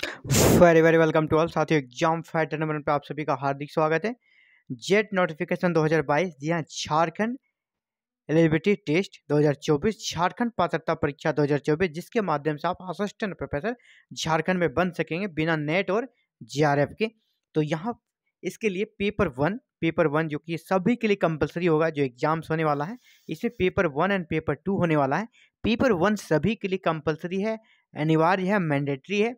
Very very welcome to all साथियों। Exam factor number पे आप सभी का हार्दिक स्वागत है। जेट नोटिफिकेशन 2022, जी हाँ, झारखंड एलिजिबिलिटी टेस्ट 2024, झारखंड पात्रता परीक्षा 2024, जिसके माध्यम से आप असिस्टेंट प्रोफेसर झारखंड में बन सकेंगे बिना नेट और जीआरएफ के। तो यहाँ इसके लिए पेपर वन जो कि सभी के लिए कंपलसरी होगा, जो एग्जाम्स होने वाला है इसमें पेपर 1 एंड पेपर 2 होने वाला है। पेपर 1 सभी के लिए कंपलसरी है, अनिवार्य है, मैंडेटरी है।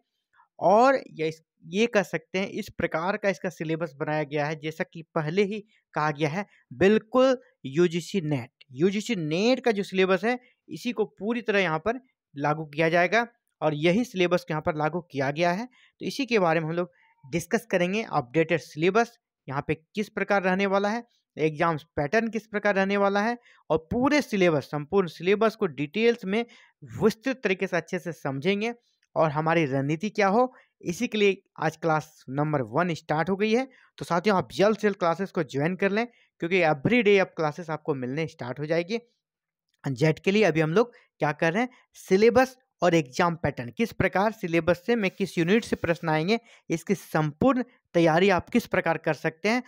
और ये कह सकते हैं इस प्रकार का इसका सिलेबस बनाया गया है, जैसा कि पहले ही कहा गया है, बिल्कुल यूजीसी नेट का जो सिलेबस है इसी को पूरी तरह यहाँ पर लागू किया जाएगा और यही सिलेबस यहाँ पर लागू किया गया है। तो इसी के बारे में हम लोग डिस्कस करेंगे। अपडेटेड सिलेबस यहाँ पे किस प्रकार रहने वाला है, एग्जाम्स पैटर्न किस प्रकार रहने वाला है, और पूरे सिलेबस, संपूर्ण सिलेबस को डिटेल्स में विस्तृत तरीके से अच्छे से समझेंगे और हमारी रणनीति क्या हो, इसी के लिए आज क्लास नंबर 1 स्टार्ट हो गई है। तो साथियों, आप जल्द से जल्द क्लासेस को ज्वाइन कर लें, क्योंकि एवरी डे अब क्लासेस आपको मिलने स्टार्ट हो जाएगी। जेट के लिए अभी हम लोग क्या कर रहे हैं, सिलेबस और एग्जाम पैटर्न, किस प्रकार सिलेबस से में किस यूनिट से प्रश्न आएंगे, इसकी संपूर्ण तैयारी आप किस प्रकार कर सकते हैं,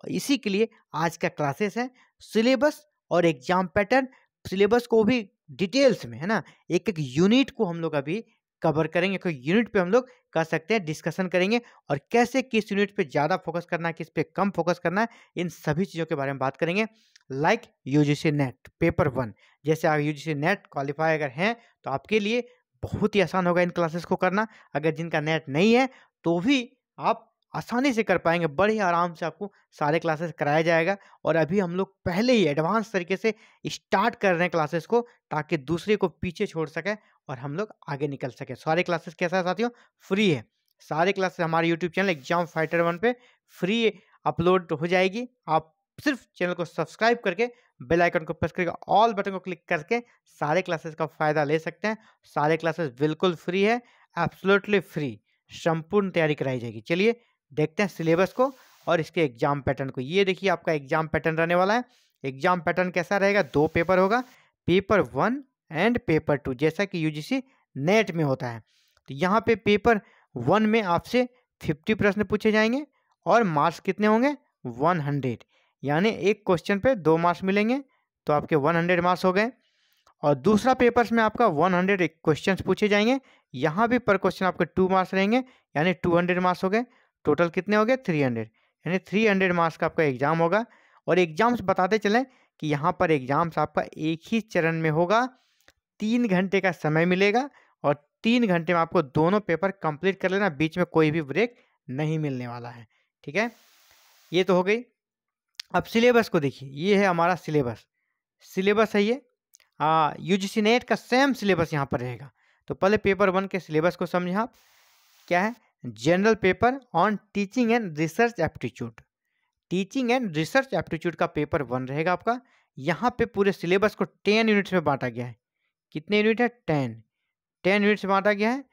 इसी के लिए आज का क्लासेस है। सिलेबस और एग्जाम पैटर्न, सिलेबस को भी डिटेल्स में, है ना, एक एक यूनिट को हम लोग अभी कवर करेंगे। कोई यूनिट पे हम लोग कर सकते हैं, डिस्कशन करेंगे, और कैसे किस यूनिट पे ज़्यादा फोकस करना है, किस पे कम फोकस करना है, इन सभी चीज़ों के बारे में बात करेंगे। लाइक यूजीसी नेट पेपर 1, जैसे आप यूजीसी नेट क्वालिफाई अगर हैं तो आपके लिए बहुत ही आसान होगा इन क्लासेस को करना। अगर जिनका नेट नहीं है तो भी आप आसानी से कर पाएंगे, बड़े आराम से आपको सारे क्लासेस कराया जाएगा। और अभी हम लोग पहले ही एडवांस तरीके से स्टार्ट कर रहे हैं क्लासेस को, ताकि दूसरे को पीछे छोड़ सके और हम लोग आगे निकल सके। सारे क्लासेस कैसा है साथियों, फ्री है। सारे क्लासेस हमारे यूट्यूब चैनल एग्जाम फाइटर 1 पे फ्री अपलोड हो जाएगी। आप सिर्फ चैनल को सब्सक्राइब करके बेल आइकन को प्रेस करके ऑल बटन को क्लिक करके सारे क्लासेस का फ़ायदा ले सकते हैं। सारे क्लासेस बिल्कुल फ्री है, एब्सोल्युटली फ्री, संपूर्ण तैयारी कराई जाएगी। चलिए देखते हैं सिलेबस को और इसके एग्जाम पैटर्न को। ये देखिए आपका एग्जाम पैटर्न रहने वाला है। एग्जाम पैटर्न कैसा रहेगा, 2 पेपर होगा, पेपर 1 एंड पेपर 2, जैसा कि यूजीसी नेट में होता है। तो यहाँ पे पेपर 1 में आपसे 50 प्रश्न पूछे जाएंगे और मार्क्स कितने होंगे, 100, यानी एक क्वेश्चन पे 2 मार्क्स मिलेंगे, तो आपके 100 मार्क्स हो गए। और दूसरा पेपर्स में आपका 100 क्वेश्चंस पूछे जाएंगे, यहाँ भी पर क्वेश्चन आपके 2 मार्क्स रहेंगे, यानी 200 मार्क्स हो गए। टोटल कितने हो गए, 300, यानी 300 मार्क्स का आपका एग्जाम होगा। और एग्जाम्स बताते चलें कि यहाँ पर एग्जाम्स आपका एक ही चरण में होगा, 3 घंटे का समय मिलेगा और 3 घंटे में आपको दोनों पेपर कंप्लीट कर लेना, बीच में कोई भी ब्रेक नहीं मिलने वाला है। ठीक है, ये तो हो गई। अब सिलेबस को देखिए, ये है हमारा सिलेबस है ये। यूजीसी नेट का सेम सिलेबस यहाँ पर रहेगा। तो पहले पेपर 1 के सिलेबस को समझें आप। क्या है, general paper on teaching and research aptitude. Teaching and research aptitude का पेपर 1 रहेगा आपका। यहाँ पे पूरे सिलेबस को 10 यूनिट्स में बांटा गया है। कितने यूनिट है, 10 यूनिट्स में बांटा गया है।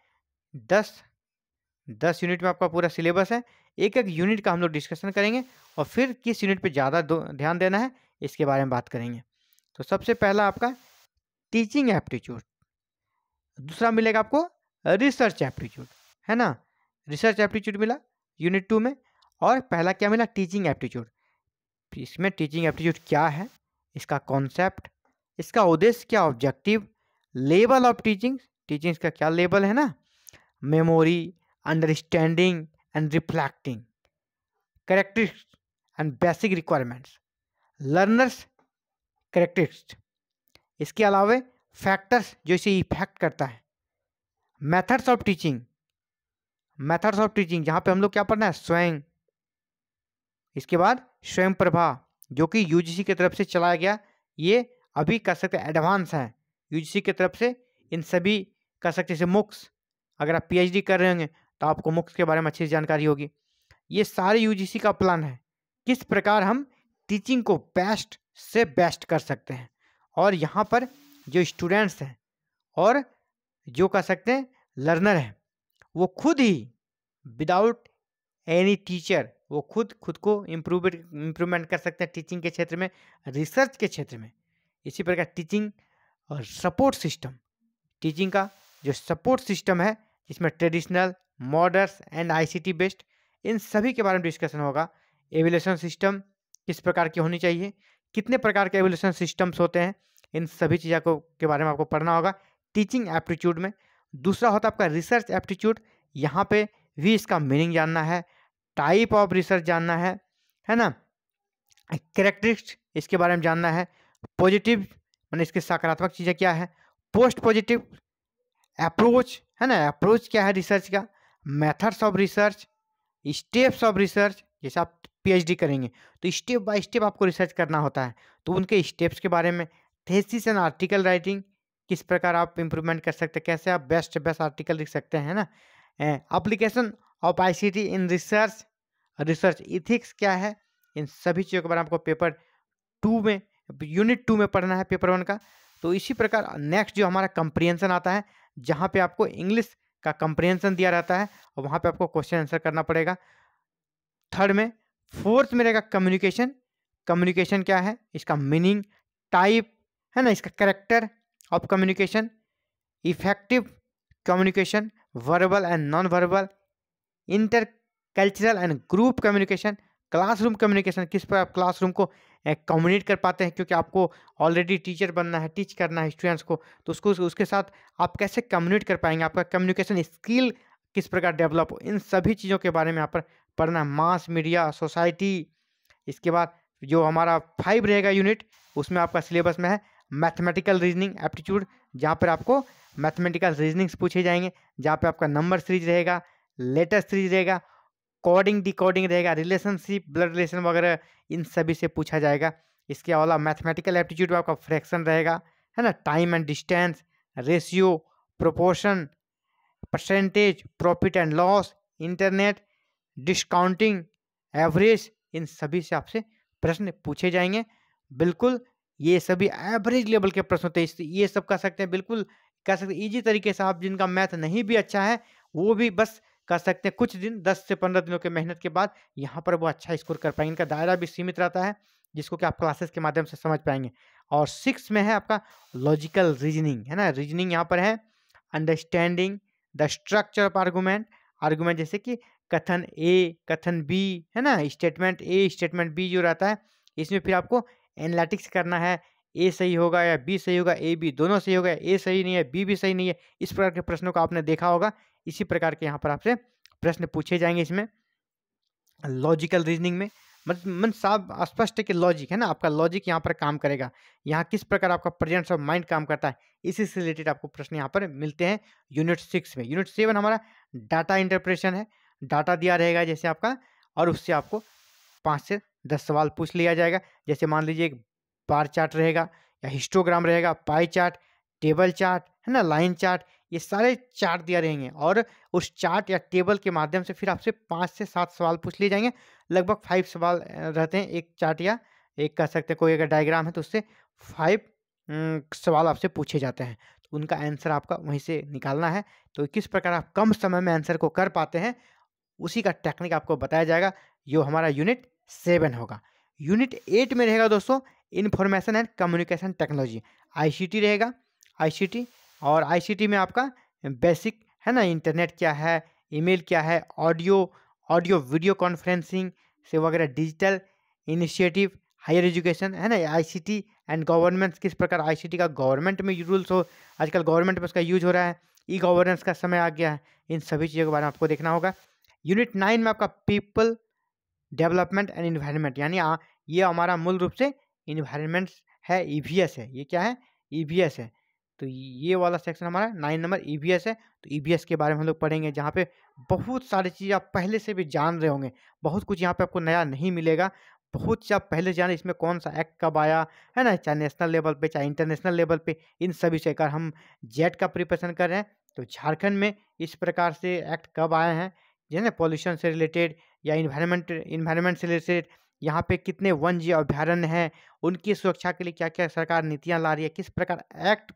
10 यूनिट में आपका पूरा सिलेबस है। एक एक यूनिट का हम लोग डिस्कशन करेंगे और फिर किस यूनिट पे ज़्यादा ध्यान देना है इसके बारे में बात करेंगे। तो सबसे पहला आपका टीचिंग एप्टीट्यूड, दूसरा मिलेगा आपको रिसर्च एप्टीट्यूड, है ना। रिसर्च एप्टीट्यूड मिला यूनिट 2 में, और पहला क्या मिला, टीचिंग एप्टीट्यूड। इसमें टीचिंग एप्टीट्यूड क्या है, इसका कॉन्सेप्ट, इसका उद्देश्य क्या, objective, level of teaching, teaching का क्या लेवल है ना, memory, understanding and reflecting, characteristics and basic requirements, learners characteristics, इसके अलावा फैक्टर्स जो इसे इफेक्ट करता है, मेथड्स ऑफ टीचिंग जहाँ पे हम लोग क्या पढ़ना है, स्वयं। इसके बाद स्वयं प्रभा, जो कि यूजीसी की तरफ से चलाया गया, ये अभी कर सकते हैं एडवांस है यूजीसी की तरफ से, इन सभी कर सकते, जैसे मुक्स, अगर आप पीएचडी कर रहे होंगे तो आपको मुक्स के बारे में अच्छी जानकारी होगी। ये सारे यूजीसी का प्लान है, किस प्रकार हम टीचिंग को बेस्ट से बेस्ट कर सकते हैं। और यहाँ पर जो स्टूडेंट्स हैं और जो कह सकते हैं लर्नर हैं, वो खुद ही विदाउट एनी टीचर वो खुद को इम्प्रूवमेंट कर सकते हैं टीचिंग के क्षेत्र में, रिसर्च के क्षेत्र में। इसी प्रकार टीचिंग और सपोर्ट सिस्टम, टीचिंग का जो सपोर्ट सिस्टम है, जिसमें ट्रेडिशनल, मॉडर्स एंड आईसीटी बेस्ड, इन सभी के बारे में डिस्कशन होगा। एवोल्यूशन सिस्टम किस प्रकार की होनी चाहिए, कितने प्रकार के एवोल्यूशन सिस्टम्स होते हैं, इन सभी चीज़ों को के बारे में आपको पढ़ना होगा टीचिंग एप्टीट्यूड में। दूसरा होता है आपका रिसर्च एप्टीट्यूड, यहाँ पे भी इसका मीनिंग जानना है, टाइप ऑफ रिसर्च जानना है ना, कैरेक्टरिस्टिक्स इसके बारे में जानना है, पॉजिटिव माने इसके सकारात्मक चीज़ें क्या है, पोस्ट पॉजिटिव अप्रोच है ना, अप्रोच क्या है रिसर्च का, methods of research, steps of research. जैसे आप पीएचडी करेंगे तो स्टेप बाय स्टेप आपको रिसर्च करना होता है, तो उनके स्टेप्स के बारे में, थेसिस एंड आर्टिकल राइटिंग किस प्रकार आप इंप्रूवमेंट कर सकते हैं, कैसे आप बेस्ट आर्टिकल लिख सकते हैं ना, application of ICT in research, research ethics क्या है, इन सभी चीज़ों के बारे में आपको पेपर 2 में, यूनिट 2 में पढ़ना है पेपर 1 का। तो इसी प्रकार नेक्स्ट जो हमारा कंप्रिहेंशन आता है, जहाँ पे आपको इंग्लिश का कंप्रिहेंशन दिया रहता है और वहाँ पे आपको क्वेश्चन आंसर करना पड़ेगा। थर्ड में, फोर्थ में रहेगा कम्युनिकेशन, कम्युनिकेशन क्या है, इसका मीनिंग, टाइप है ना, इसका character of communication, effective communication, verbal and non verbal, inter cultural and group communication, classroom communication, किस पर आप क्लासरूम को कम्युनिकेट कर पाते हैं, क्योंकि आपको ऑलरेडी टीचर बनना है, टीच करना है स्टूडेंट्स को, तो उसको उसके साथ आप कैसे कम्युनिकेट कर पाएंगे, आपका कम्युनिकेशन स्किल किस प्रकार डेवलप हो, इन सभी चीज़ों के बारे में यहाँ पर पढ़ना है। मास मीडिया, सोसाइटी, इसके बाद जो हमारा 5 रहेगा यूनिट, उसमें आपका सिलेबस में है मैथमेटिकल रीजनिंग एप्टीट्यूड, जहाँ पर आपको मैथमेटिकल रीजनिंग्स पूछे जाएंगे, जहाँ पे आपका नंबर सीरीज रहेगा, लेटर सीरीज रहेगा, कोडिंग डिकोडिंग रहेगा, रिलेशनशिप, ब्लड रिलेशन वगैरह, इन सभी से पूछा जाएगा। इसके अलावा मैथमेटिकल एप्टीट्यूड में आपका फ्रैक्शन रहेगा, है ना, time and distance, ratio, proportion, percentage, profit and loss, internet, discounting, average, इन सभी से आपसे प्रश्न पूछे जाएंगे। बिल्कुल ये सभी एवरेज लेवल के प्रश्न होते हैं, ये सब कर सकते हैं, बिल्कुल कह सकते हैं ईजी तरीके से। आप जिनका मैथ नहीं भी अच्छा है वो भी बस कर सकते हैं, कुछ दिन 10 से 15 दिनों के मेहनत के बाद यहाँ पर वो अच्छा स्कोर कर पाएंगे। इनका दायरा भी सीमित रहता है, जिसको कि आप क्लासेस के माध्यम से समझ पाएंगे। और 6 में है आपका लॉजिकल रीजनिंग, है ना, रीजनिंग यहाँ पर है understanding the structure of argument, argument जैसे कि कथन ए, कथन बी, है ना, स्टेटमेंट ए स्टेटमेंट बी जो रहता है, इसमें फिर आपको एनालिटिक्स करना है, ए सही होगा या बी सही होगा, ए बी दोनों सही होगा, ए सही नहीं है बी भी सही नहीं है, इस प्रकार के प्रश्नों को आपने देखा होगा। इसी प्रकार के यहाँ पर आपसे प्रश्न पूछे जाएंगे इसमें लॉजिकल रीजनिंग में। मन साफ स्पष्ट है कि लॉजिक है ना, आपका लॉजिक यहाँ पर काम करेगा, यहाँ किस प्रकार आपका प्रेजेंस ऑफ माइंड काम करता है, इसी से रिलेटेड आपको प्रश्न यहाँ पर मिलते हैं यूनिट 6 में। यूनिट 7 हमारा डाटा इंटरप्रेशन है, डाटा दिया रहेगा जैसे आपका, और उससे आपको 5 से 10 सवाल पूछ लिया जाएगा। जैसे मान लीजिए एक बार चार्ट रहेगा या हिस्टोग्राम रहेगा, पाई चार्ट, टेबल चार्ट, है ना, लाइन चार्ट, ये सारे चार्ट दिया रहेंगे, और उस चार्ट या टेबल के माध्यम से फिर आपसे 5 से 7 सवाल पूछ लिए जाएंगे। लगभग 5 सवाल रहते हैं एक चार्ट, या एक कह सकते हैं कोई अगर डायग्राम है तो उससे 5 सवाल आपसे पूछे जाते हैं, तो उनका आंसर आपका वहीं से निकालना है। तो किस प्रकार आप कम समय में आंसर को कर पाते हैं, उसी का टेक्निक आपको बताया जाएगा, जो हमारा यूनिट 7 होगा। यूनिट 8 में रहेगा दोस्तों information and communication technology, ICT रहेगा, आईसीटी। और आईसीटी में आपका बेसिक है ना, इंटरनेट क्या है, ईमेल क्या है, ऑडियो वीडियो कॉन्फ्रेंसिंग से वगैरह, डिजिटल इनिशिएटिव, हायर एजुकेशन, है ना, आईसीटी एंड गवर्नमेंट, किस प्रकार आईसीटी का गवर्नमेंट में रूल्स हो, आजकल गवर्नमेंट में उसका यूज हो रहा है, ई गवर्नेंस का समय आ गया है, इन सभी चीज़ों के बारे में आपको देखना होगा। यूनिट 9 में आपका पीपल डेवलपमेंट एंड इन्वायरमेंट, यानी ये हमारा मूल रूप से इन्वायरमेंट है, ईवीएस है, ये क्या है, ईवीएस है। तो ये वाला सेक्शन हमारा 9 नंबर ईवीएस है। तो ईवीएस के बारे में हम लोग पढ़ेंगे, जहाँ पे बहुत सारी चीज़ आप पहले से भी जान रहे होंगे, बहुत कुछ यहाँ पे आपको नया नहीं मिलेगा, बहुत चीज़ आप पहले जाने, इसमें कौन सा एक्ट कब आया, है ना, चाहे नेशनल लेवल पे चाहे इंटरनेशनल लेवल पे, इन सभी से। अगर हम जेट का प्रिपरेशन कर रहे हैं तो झारखंड में इस प्रकार से एक्ट कब आए हैं, जो है ना, पॉल्यूशन से रिलेटेड या इन्वायरमेंट से रिलेटेड, यहाँ पे कितने वन जीव अभ्यारण्य हैं, उनकी सुरक्षा के लिए क्या क्या सरकार नीतियाँ ला रही है, किस प्रकार एक्ट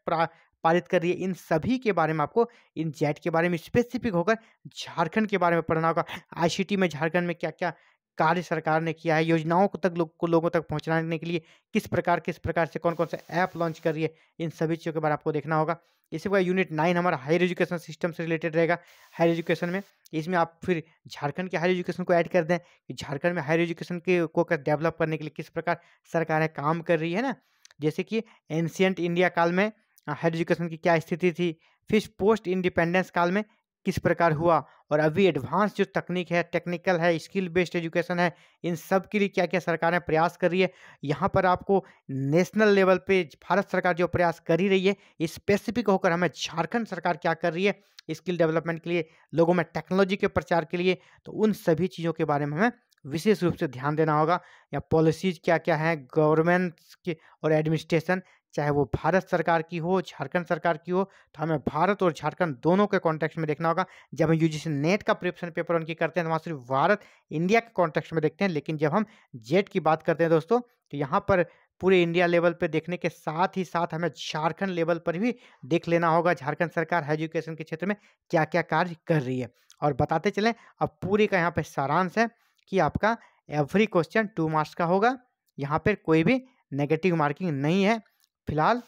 पारित कर रही है, इन सभी के बारे में आपको, इन जेट के बारे में स्पेसिफिक होकर झारखंड के बारे में पढ़ना होगा। आईसीटी में झारखंड में क्या क्या कार्य सरकार ने किया है, योजनाओं को लोगों तक पहुंचाने के लिए किस प्रकार से कौन कौन से ऐप लॉन्च कर रही है, इन सभी चीज़ों के बारे में आपको देखना होगा। इसी प्रकार यूनिट 9 हमारा हायर एजुकेशन सिस्टम से रिलेटेड रहेगा। हायर एजुकेशन में इसमें आप फिर झारखंड के हायर एजुकेशन को ऐड कर दें कि झारखंड में हायर एजुकेशन के को डेवलप करने के लिए किस प्रकार सरकारें काम कर रही है ना। जैसे कि एंशियंट इंडिया काल में हायर एजुकेशन की क्या स्थिति थी, फिर पोस्ट इंडिपेंडेंस काल में किस प्रकार हुआ, और अभी एडवांस जो तकनीक है, टेक्निकल है, स्किल बेस्ड एजुकेशन है, इन सब के लिए क्या क्या सरकारें प्रयास कर रही है। यहाँ पर आपको नेशनल लेवल पे भारत सरकार जो प्रयास कर ही रही है, स्पेसिफिक होकर हमें झारखंड सरकार क्या कर रही है स्किल डेवलपमेंट के लिए, लोगों में टेक्नोलॉजी के प्रचार के लिए, तो उन सभी चीज़ों के बारे में हमें विशेष रूप से ध्यान देना होगा। या पॉलिसीज क्या क्या हैं गवर्नमेंट के और एडमिनिस्ट्रेशन, चाहे वो भारत सरकार की हो, झारखंड सरकार की हो, तो हमें भारत और झारखंड दोनों के कॉन्टेक्स्ट में देखना होगा। जब हम यूजीसी नेट का प्रिपरेशन पेपर उनकी करते हैं तो वहाँ सिर्फ भारत इंडिया के कॉन्टेक्स्ट में देखते हैं, लेकिन जब हम जेट की बात करते हैं दोस्तों, तो यहाँ पर पूरे इंडिया लेवल पे देखने के साथ ही साथ हमें झारखंड लेवल पर भी देख लेना होगा झारखंड सरकार हाई एजुकेशन के क्षेत्र में क्या क्या कार्य कर रही है। और बताते चलें, अब पूरे का यहाँ पे सारांश है कि आपका एवरी क्वेश्चन 2 मार्क्स का होगा, यहाँ पर कोई भी नेगेटिव मार्किंग नहीं है फिलहाल,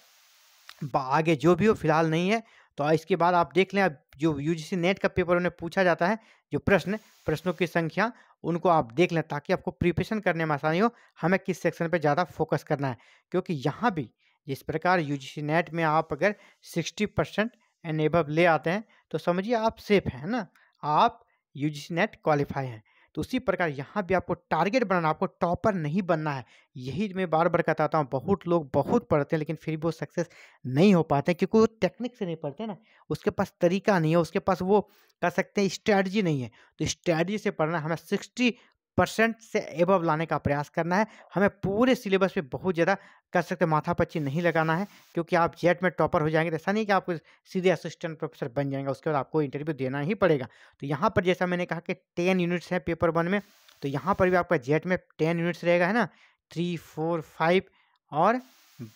आगे जो भी हो फिलहाल नहीं है। तो इसके बाद आप देख लें, अब जो यूजीसी नेट का पेपर उन्हें पूछा जाता है, जो प्रश्नों की संख्या उनको आप देख लें ताकि आपको प्रिपरेशन करने में आसानी हो, हमें किस सेक्शन पे ज़्यादा फोकस करना है। क्योंकि यहाँ भी जिस प्रकार यूजीसी नेट में आप अगर 60% एंड एबव ले आते हैं तो समझिए आप सेफ हैं ना, आप यूजीसी नेट क्वालिफाई हैं। तो उसी प्रकार यहाँ भी आपको टारगेट बनाना, आपको टॉपर नहीं बनना है। यही मैं बार बार बताता हूँ, बहुत लोग बहुत पढ़ते हैं लेकिन फिर भी वो सक्सेस नहीं हो पाते हैं, क्योंकि वो टेक्निक से नहीं पढ़ते ना, उसके पास तरीका नहीं है, उसके पास वो कह सकते हैं स्ट्रैटेजी नहीं है। तो स्ट्रैटेजी से पढ़ना, हमें 60% से एबव लाने का प्रयास करना है। हमें पूरे सिलेबस पे बहुत ज़्यादा कह सकते हैं माथापच्ची नहीं लगाना है, क्योंकि आप जेट में टॉपर हो जाएंगे तो ऐसा नहीं कि आप सीधे असिस्टेंट प्रोफेसर बन जाएंगे, उसके बाद आपको इंटरव्यू देना ही पड़ेगा। तो यहाँ पर जैसा मैंने कहा कि 10 यूनिट्स हैं पेपर 1 में, तो यहाँ पर भी आपका जेट में 10 यूनिट्स रहेगा, है ना, 3, 4, 5 और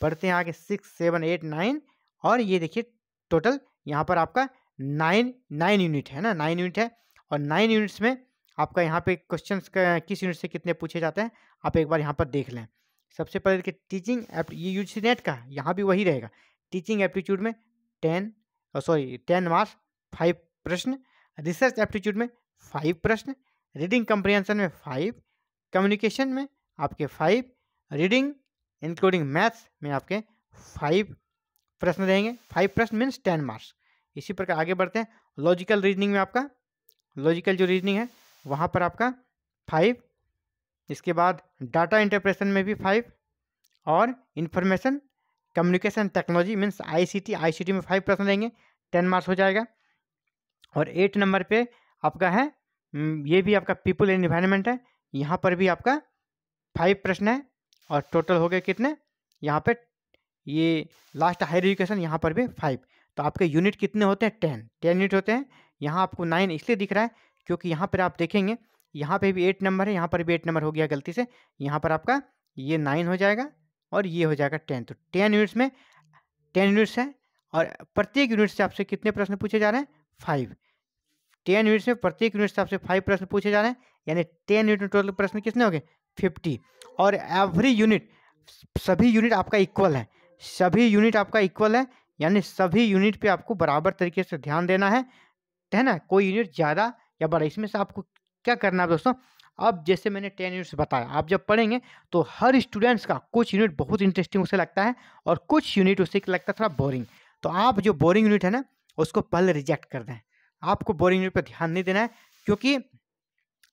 बढ़ते हैं आगे 6, 7, 8, 9, और ये देखिए टोटल यहाँ पर आपका 9 यूनिट है ना, 9 यूनिट है। और 9 यूनिट्स में आपका यहाँ पे क्वेश्चंस किस यूनिट से कितने पूछे जाते हैं आप एक बार यहाँ पर देख लें। सबसे पहले देखिए टीचिंग ये यूजीसी नेट का यहाँ भी वही रहेगा, टीचिंग एप्टीट्यूड में 10 मार्क्स 5 प्रश्न, रिसर्च एप्टीट्यूड में 5 प्रश्न, रीडिंग कम्प्रिहेंशन में 5, कम्युनिकेशन में आपके 5, रीडिंग इंक्लूडिंग मैथ्स में आपके 5 प्रश्न रहेंगे। 5 प्रश्न मीन्स 10 मार्क्स। इसी प्रकार आगे बढ़ते हैं, लॉजिकल रीजनिंग में आपका लॉजिकल जो रीजनिंग है वहाँ पर आपका 5, इसके बाद डाटा इंटरप्रेशन में भी 5, और information communication technology means ICT में 5 प्रश्न रहेंगे, 10 मार्क्स हो जाएगा। और 8 नंबर पे आपका है ये भी आपका पीपल एंड इन्वायरमेंट है, यहाँ पर भी आपका 5 प्रश्न है, और टोटल हो गए कितने यहाँ पे, ये लास्ट हायर एजुकेशन यहाँ पर भी 5। तो आपके यूनिट कितने होते हैं, 10 यूनिट होते हैं। यहाँ आपको 9 इसलिए दिख रहा है क्योंकि यहाँ पर आप देखेंगे यहाँ पे भी 8 नंबर है, यहाँ पर भी 8 नंबर हो गया गलती से, यहाँ पर आपका ये 9 हो जाएगा और ये हो जाएगा 10। तो 10 यूनिट्स में 10 यूनिट्स है, और प्रत्येक यूनिट से आपसे कितने प्रश्न पूछे जा रहे हैं, 5। 10 यूनिट्स में प्रत्येक यूनिट से आपसे 5 प्रश्न पूछे जा रहे हैं, यानी 10 यूनिट में टोटल प्रश्न कितने हो गए, 50। और एवरी यूनिट, सभी यूनिट आपका इक्वल है, सभी यूनिट आपका इक्वल है, यानी सभी यूनिट पे आपको बराबर तरीके से ध्यान देना है ना, कोई यूनिट ज़्यादा या बड़ा। इसमें से आपको क्या करना है दोस्तों, अब जैसे मैंने 10 यूनिट्स बताया, आप जब पढ़ेंगे तो हर स्टूडेंट्स का कुछ यूनिट बहुत इंटरेस्टिंग उसे लगता है और कुछ यूनिट उसे लगता है थोड़ा बोरिंग। तो आप जो बोरिंग यूनिट है ना उसको पहले रिजेक्ट कर दें, आपको बोरिंग यूनिट पर ध्यान नहीं देना है, क्योंकि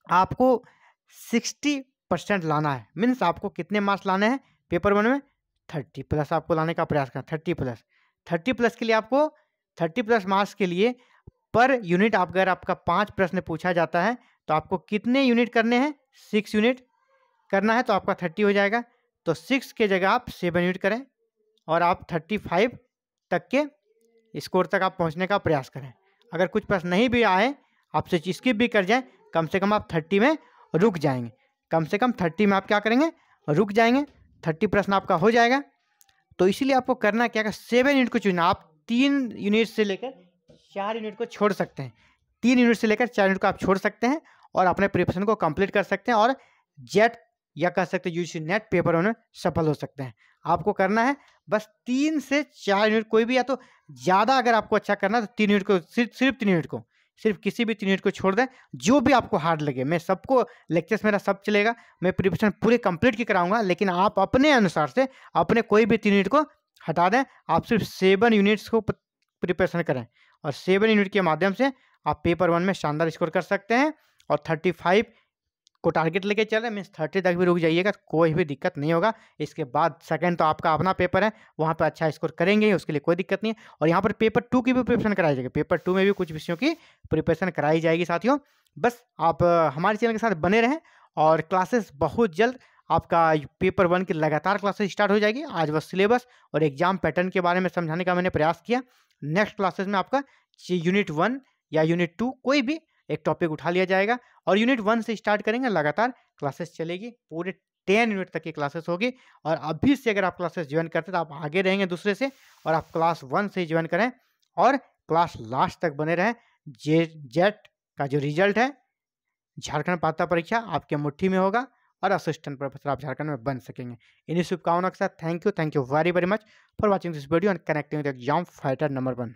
आपको 60% लाना है। मीन्स आपको कितने मार्क्स लाने हैं पेपर 1 में, 30+ आपको लाने का प्रयास करना। 30+ के लिए आपको 30+ मार्क्स के लिए पर यूनिट आप अगर आपका 5 प्रश्न पूछा जाता है तो आपको कितने यूनिट करने हैं, 6 यूनिट करना है, तो आपका 30 हो जाएगा। तो 6 के जगह आप 7 यूनिट करें और आप 35 तक के स्कोर तक आप पहुंचने का प्रयास करें। अगर कुछ प्रश्न नहीं भी आए, आपसे स्किप भी कर जाए, कम से कम आप 30 में रुक जाएंगे, कम से कम 30 में आप क्या करेंगे, रुक जाएंगे, 30 प्रश्न आपका हो जाएगा। तो इसीलिए आपको करना क्या है, 7 यूनिट को चुनना। आप 3 यूनिट से लेकर 4 यूनिट को छोड़ सकते हैं, 3 यूनिट से लेकर 4 यूनिट को आप छोड़ सकते हैं और अपने प्रिपरेशन को कंप्लीट कर सकते हैं और जेट या कह सकते हैं यूजी नेट पेपर 1 में सफल हो सकते हैं। आपको करना है बस 3 से 4 यूनिट, कोई भी, या तो ज़्यादा अगर आपको अच्छा करना है तो 3 यूनिट को, सिर्फ 3 यूनिट को, सिर्फ किसी भी 3 यूनिट को छोड़ दें, जो भी आपको हार्ड लगे। मैं सबको लेक्चर्स मेरा सब चलेगा, मैं प्रिपरेशन पूरे कंप्लीट की कराऊंगा, लेकिन आप अपने अनुसार से अपने कोई भी 3 यूनिट को हटा दें। आप सिर्फ 7 यूनिट्स को प्रिपरेशन करें और 7 यूनिट के माध्यम से आप पेपर 1 में शानदार स्कोर कर सकते हैं। और 35 को टारगेट लेके चल रहे हैं, मीन्स 30 तक भी रुक जाइएगा, कोई भी दिक्कत नहीं होगा। इसके बाद सेकंड तो आपका अपना पेपर है, वहाँ पर अच्छा स्कोर करेंगे ही, उसके लिए कोई दिक्कत नहीं है। और यहाँ पर पेपर 2 की भी प्रिपरेशन कराई जाएगी, पेपर 2 में भी कुछ विषयों की प्रिपरेशन कराई जाएगी साथियों। बस आप हमारे चैनल के साथ बने रहें और क्लासेस बहुत जल्द आपका पेपर 1 की लगातार क्लासेस स्टार्ट हो जाएगी। आज बस सिलेबस और एग्जाम पैटर्न के बारे में समझाने का मैंने प्रयास किया। नेक्स्ट क्लासेस में आपका यूनिट 1 या यूनिट 2 कोई भी एक टॉपिक उठा लिया जाएगा और यूनिट 1 से स्टार्ट करेंगे, लगातार क्लासेस चलेगी, पूरे 10 यूनिट तक की क्लासेस होगी। और अभी से अगर आप क्लासेस ज्वाइन करते हैं तो आप आगे रहेंगे दूसरे से, और आप क्लास 1 से ज्वाइन करें और क्लास लास्ट तक बने रहें। जेट का जो रिजल्ट है, झारखंड पात्रता परीक्षा आपके मुट्ठी में होगा और असिस्टेंट प्रोफेसर आप झारखंड में बन सकेंगे। इन्हीं शुभकामनाओं के साथ thank you very very much for watching this video and connecting with exam fighter number 1।